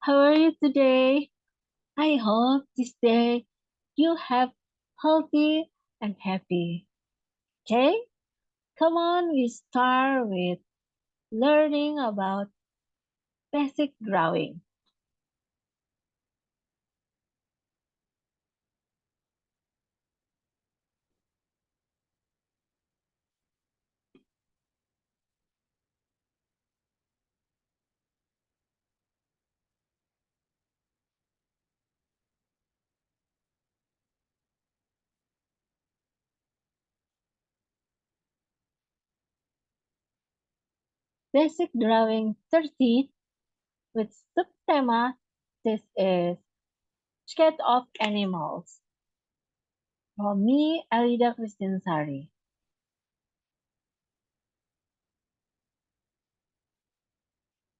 How are you today? I hope this day you have healthy and happy. Okay, come on, we start with learning about basic drawing. Basic drawing 30 with subtema. This is sketch of animals. From me, Alida Christine Sari.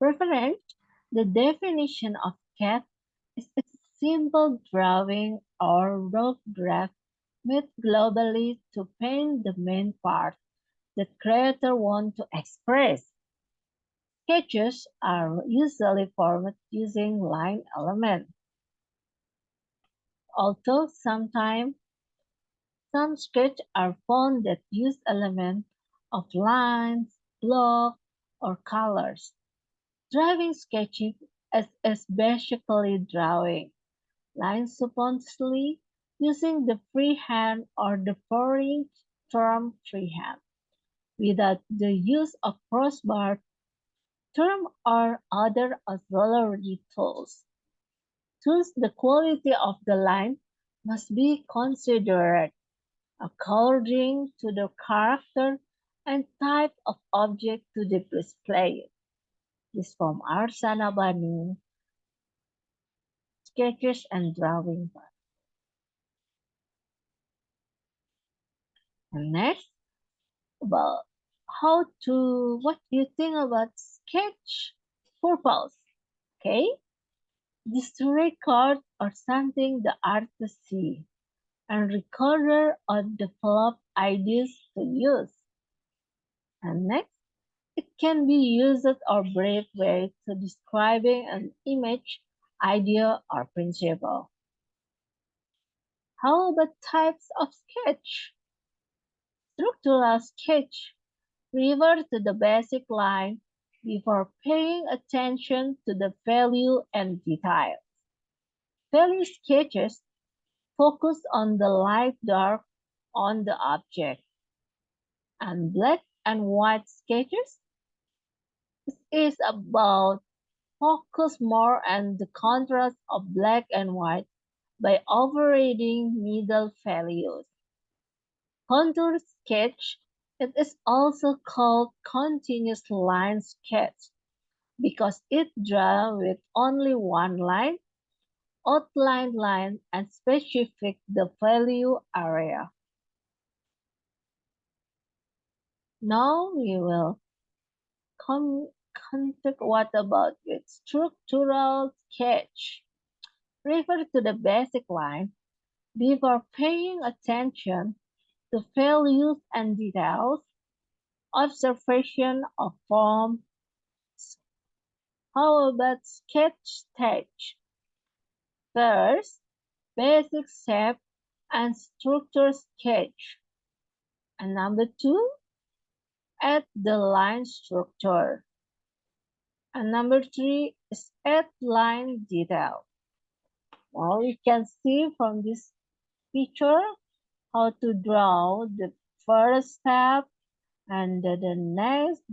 Reference: the definition of cat is a simple drawing or rough draft made globally to paint the main part that creator want to express. Sketches are usually formed using line elements, although sometimes some sketches are found that use elements of lines, blocks, or colors. Drawing sketching is basically drawing lines spontaneously using the freehand or the foreign term freehand without the use of crossbar term or other auxiliary tools. Thus, the quality of the line must be considered according to the character and type of object to be displayed. This from Arsana Banu, Sketches and Drawing. And next, about what do you think about sketch purpose? Okay, this to record or something the artist see and recorder or develop ideas to use. And next, it can be used or brief way to describing an image, idea, or principle. How about types of sketch? Structural sketch refer to the basic line before paying attention to the value and detail. Value sketches focus on the light dark on the object, and black and white sketches is about focus more on the contrast of black and white by overriding middle values. Contour sketch, it is also called continuous line sketch because it draws with only one line, outline line, and specific the value area. Now we will contact what about with structural sketch. Refer to the basic line before paying attention to values and details, observation of form. How about sketch stage? First, basic shape and structure sketch. And number two, add the line structure. And number three is add line detail. Well, you can see from this picture how to draw the first step and the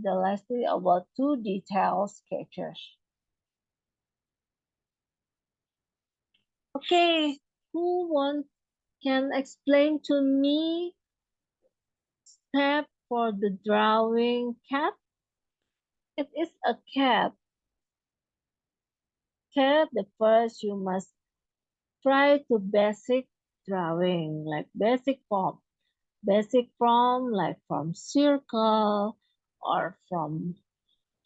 last is about two detail sketches. Okay, who wants can explain to me step for the drawing cat? It is a cat. Cat, the first you must try to basic drawing, like basic form. Basic form like from circle or from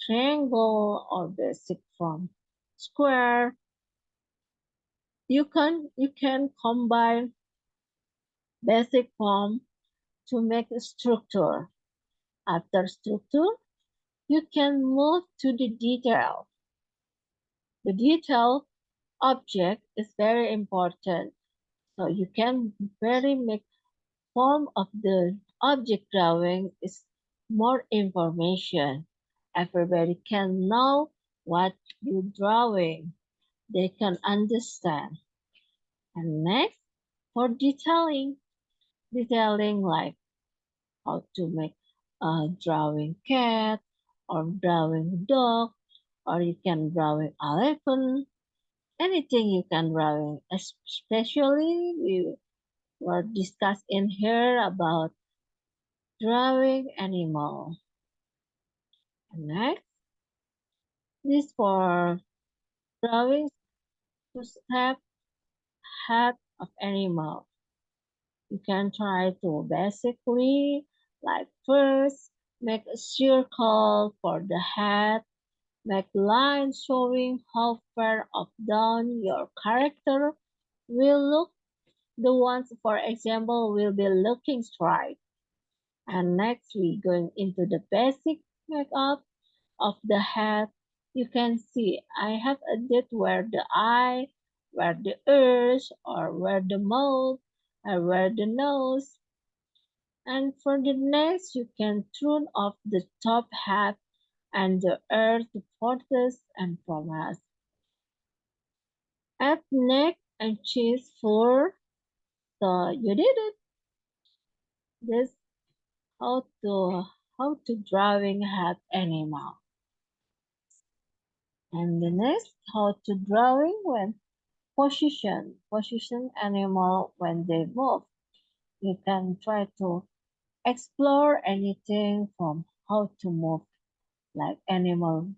triangle or basic from square. You can combine basic form to make a structure. After structure, you can move to the detail. The detail object is very important. So you can very make form of the object drawing is more information. Everybody can know what you're drawing. They can understand. And next, for detailing like how to make a drawing cat or drawing dog, or you can drawing elephant, anything you can drawing. Especially we were discussed in here about drawing animal. And next, this for drawing to step head of animal. You can try to basically like first make a circle for the head, make lines showing how far up down your character will look. The ones, for example, will be looking straight. And next we going into the basic makeup of the head. You can see I have added where the eye, where the ears, or where the mouth, or where the nose. And for the next, you can turn off the top hat and the earth to focus and promise. Add neck and chest for so you did it. This how to drawing head animal. And the next how to drawing when position animal when they move. You can try to explore anything from how to move like animal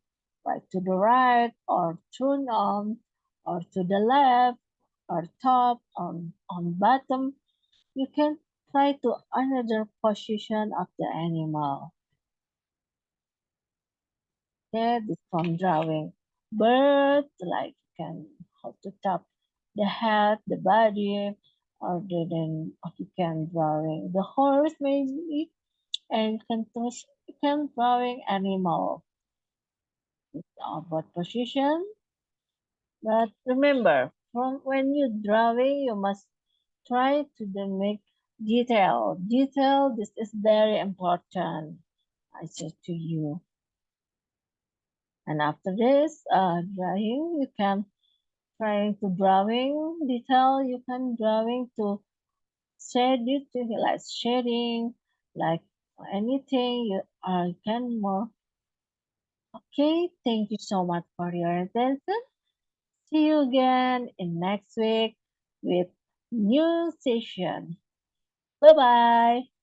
right to the right or turn on or to the left or top on bottom. You can try to another position of the animal. Okay, this from drawing bird like you can how to top the head, the body, or then you can drawing the horse maybe, and you can drawing animal about position. But remember, from when you drawing, you must try to then make detail. Detail, this is very important. I say to you. And after this, drawing, you can trying to drawing detail. You can drawing to shade it to like shading, like anything you can more. Okay, thank you so much for your attention. See you again in next week with new session. Bye bye.